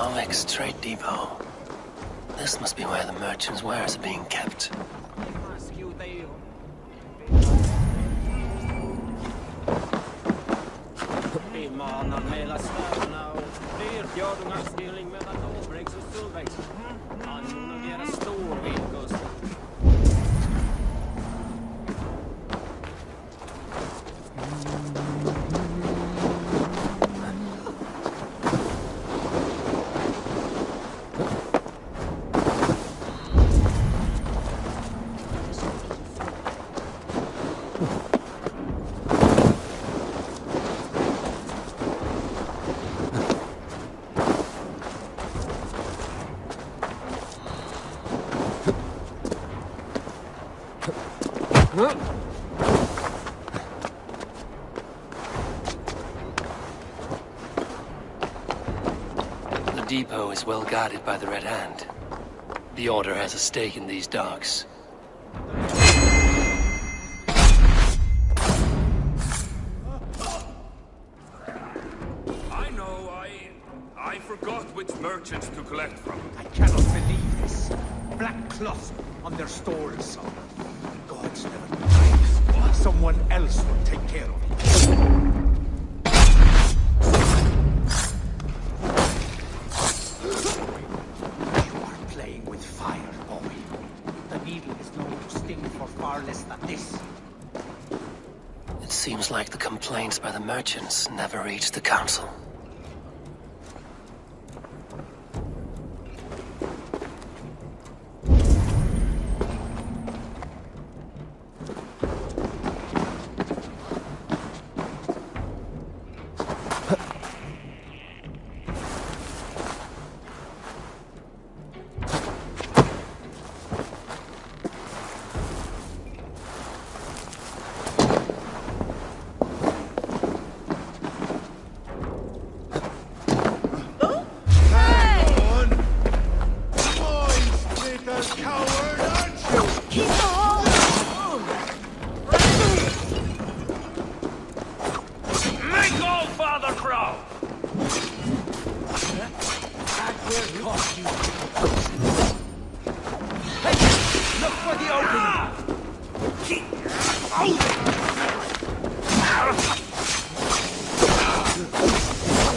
Convicts Trade Depot. This must be where the merchants' wares are being kept. The depot is well guarded by the Red Hand. The Order has a stake in these docks. I forgot which merchants to collect from. I cannot believe this. Black cloth on their stores. Gods never mind. Someone else will take care of it. You are playing with fire, boy. The needle is known to sting for far less than this. It seems like the complaints by the merchants never reached the council.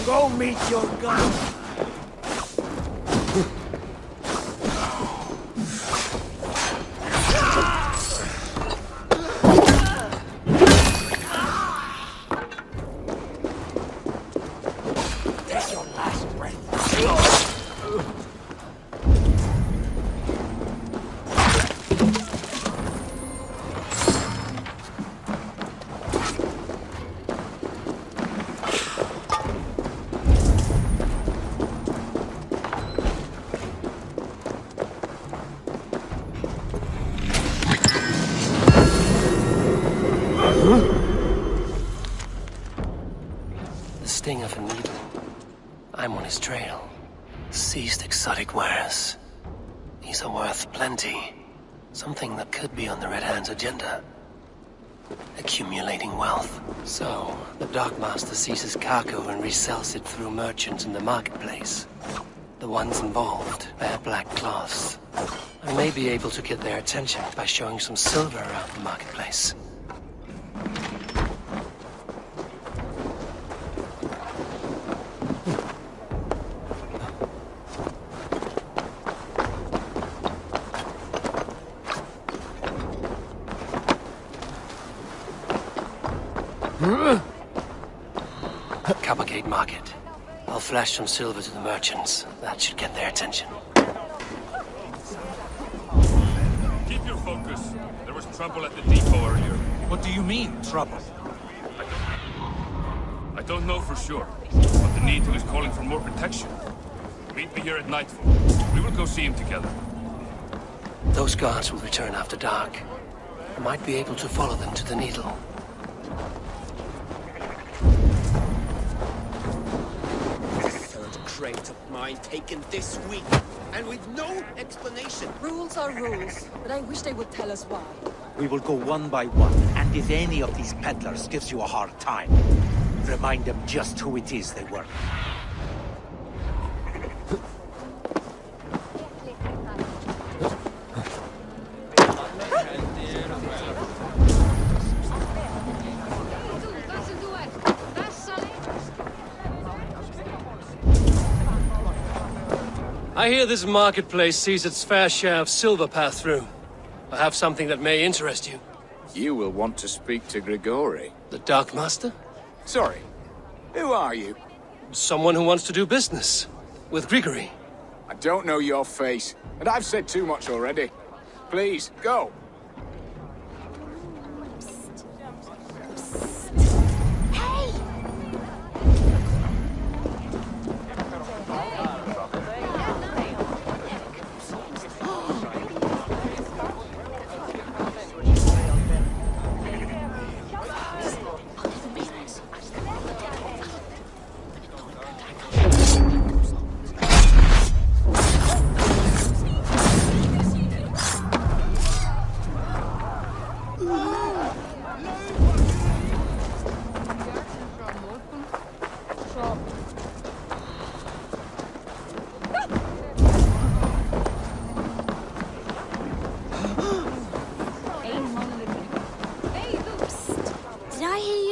Go meet your gun. Take your last breath. The sting of a needle. I'm on his trail. Seized exotic wares. These are worth plenty. Something that could be on the Red Hand's agenda. Accumulating wealth. So, the dockmaster seizes cargo and resells it through merchants in the marketplace. The ones involved wear black cloths. I may be able to get their attention by showing some silver around the marketplace. Coppergate Market. I'll flash some silver to the merchants. That should get their attention. Keep your focus. There was trouble at the depot earlier. What do you mean, trouble? I don't know for sure, but the Needle is calling for more protection. Meet me here at nightfall. We will go see him together. Those guards will return after dark. I might be able to follow them to the Needle. Crate of mine taken this week, and with no explanation. Rules are rules, but I wish they would tell us why. We will go one by one, and if any of these peddlers gives you a hard time, remind them just who it is they work. I hear this marketplace sees its fair share of silver pass through. I have something that may interest you. You will want to speak to Grigori. The Dark Master? Sorry, who are you? Someone who wants to do business. With Grigory. I don't know your face, and I've said too much already. Please, go.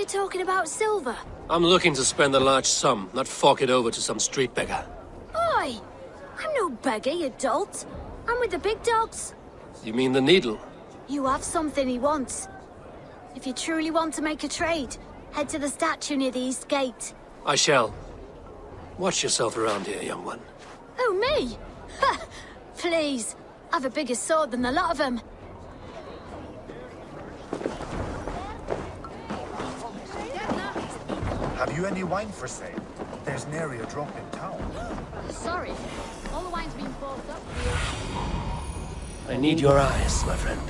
Talking about silver? I'm looking to spend a large sum, not fork it over to some street beggar. Oi! I'm no beggar, you dolt. I'm with the big dogs. You mean the needle? You have something he wants. If you truly want to make a trade, head to the statue near the east gate. I shall. Watch yourself around here, young one. Oh, me? Ha! Please, I've a bigger sword than the lot of them. Have you any wine for sale? There's nary a drop in town. Sorry, all the wine's been bought up here. I need your eyes, my friend.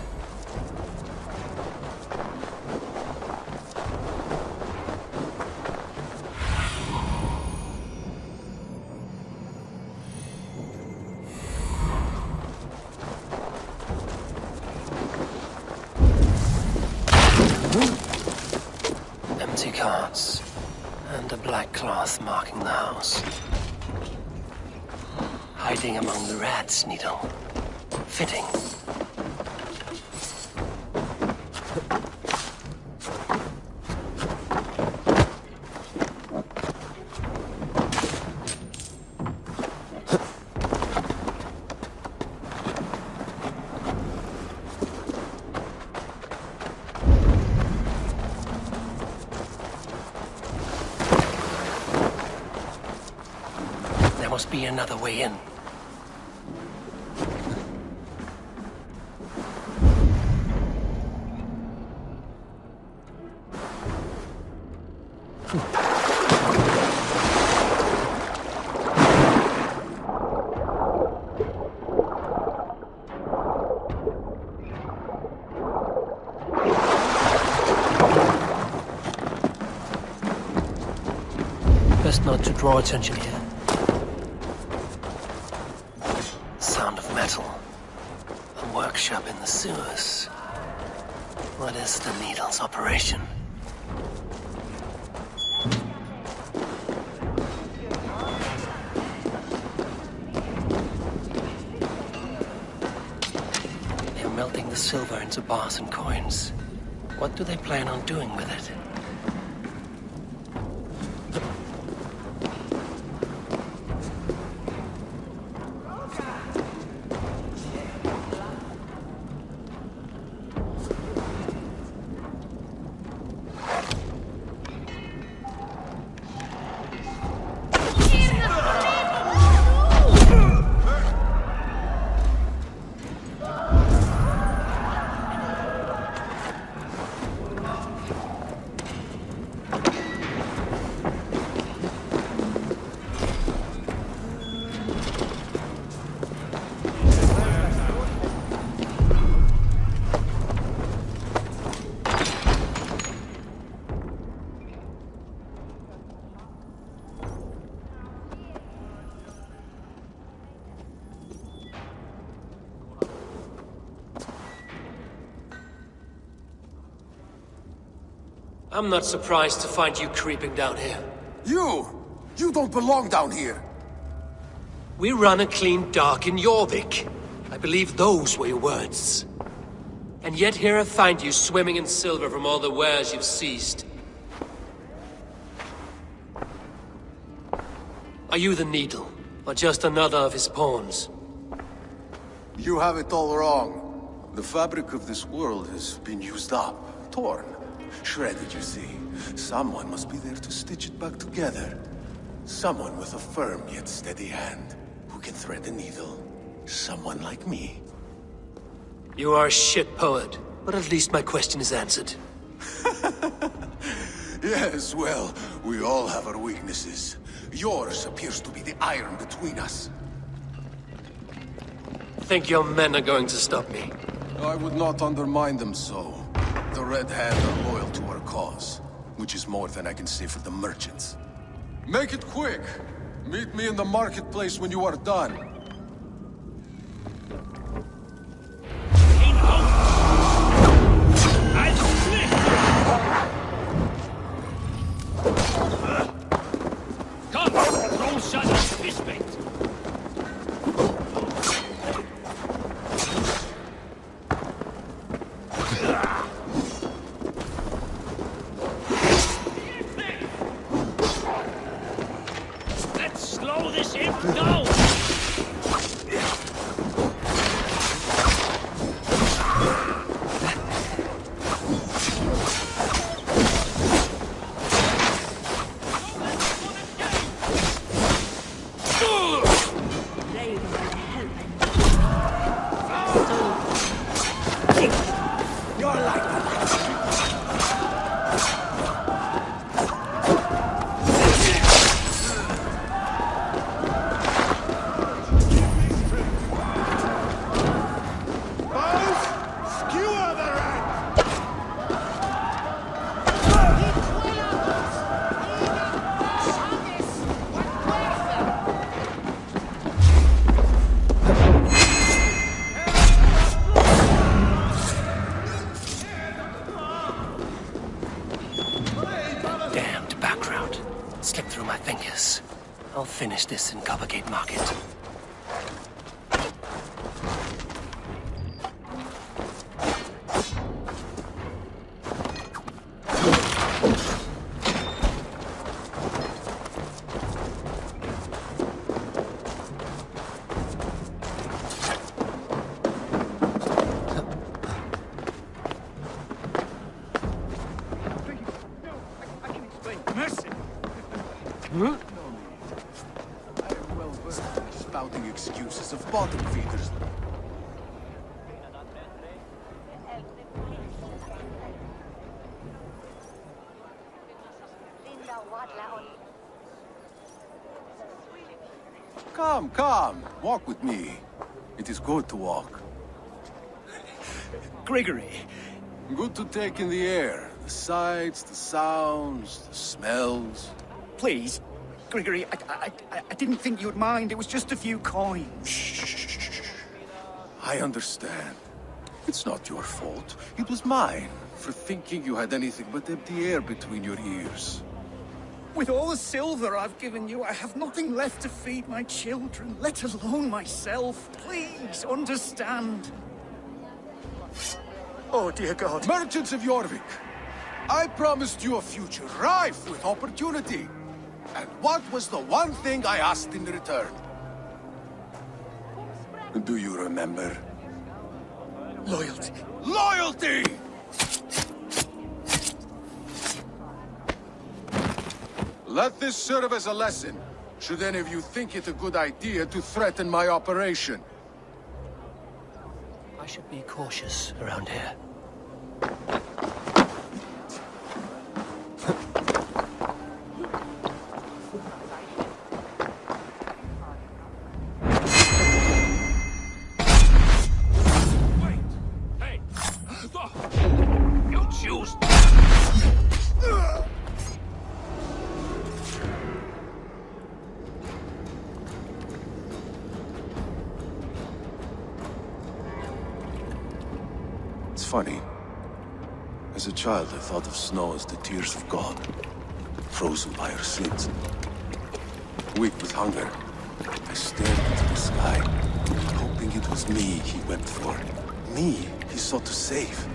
Empty carts. And a black cloth marking the house. Hiding among the rats, Needle. Fitting. There must be another way in. Best not to draw attention here. Sound of metal. A workshop in the sewers. What is the Needle's operation? They're melting the silver into bars and coins. What do they plan on doing with it? I'm not surprised to find you creeping down here. You don't belong down here. We run a clean dock in Jorvik. I believe those were your words. And yet here I find you swimming in silver from all the wares you've seized. Are you the Needle? or just another of his pawns? You have it all wrong. The fabric of this world has been used up, torn, shredded, you see. Someone must be there to stitch it back together. Someone with a firm yet steady hand, who can thread the needle. Someone like me. You are a shit poet, but at least my question is answered. Yes, well, we all have our weaknesses. Yours appears to be the iron between us. Think your men are going to stop me? I would not undermine them so. The Red Hand are loyal to our cause, which is more than I can say for the merchants. Make it quick! Meet me in the marketplace when you are done. Come, throw shot at fish bait. Let's slow this imp down. Damned background. Slipped through my fingers. I'll finish this in Coppergate Market. Mercy! Well versed in spouting excuses of bottom feeders. Come, come, walk with me. It is good to walk. Gregory, Good to take in the air. The sights, the sounds, the smells. please. Gregory, I didn't think you'd mind. It was just a few coins. Shh. I understand. It's not your fault. It was mine for thinking you had anything but empty air between your ears. With all the silver I've given you, I have nothing left to feed my children, let alone myself. Please understand. Oh, dear God. Merchants of Jorvik, I promised you a future rife with opportunity. And what was the one thing I asked in return? Do you remember? Loyalty. Loyalty! Let this serve as a lesson, should any of you think it a good idea to threaten my operation. I should be cautious around here. Wait! Hey! Stop! You choose! It's funny. As a child, I thought of snow as the tears of God, frozen by our sins. Weak with hunger, I stared into the sky, hoping it was me he wept for. Me he sought to save.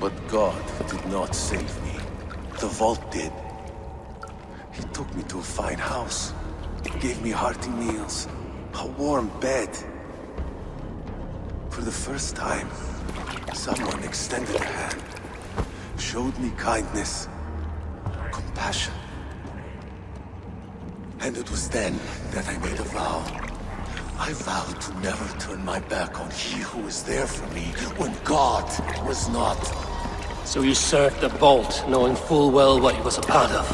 But God did not save me. The vault did. He took me to a fine house, gave me hearty meals, a warm bed. For the first time, someone extended a hand, showed me kindness, compassion. And it was then that I made a vow. I vowed to never turn my back on he who was there for me when God was not. So you served the Bolt, knowing full well what he was a part of.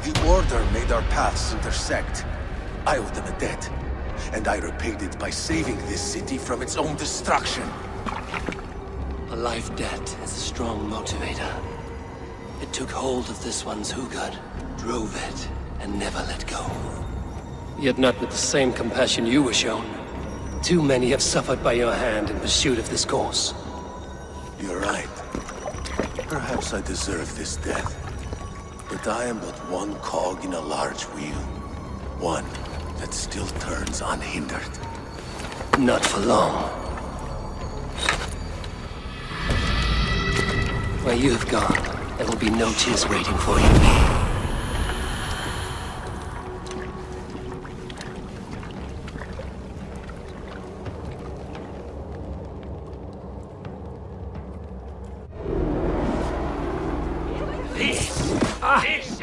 The Order made our paths intersect. I owed them a debt, and I repaid it by saving this city from its own destruction. A life debt is a strong motivator. It took hold of this one's Hugad, drove it, and never let go. Yet not with the same compassion you were shown. Too many have suffered by your hand in pursuit of this course. You're right. Perhaps I deserve this death. But I am but one cog in a large wheel. One that still turns unhindered. Not for long. Where you have gone, there will be no tears waiting for you. This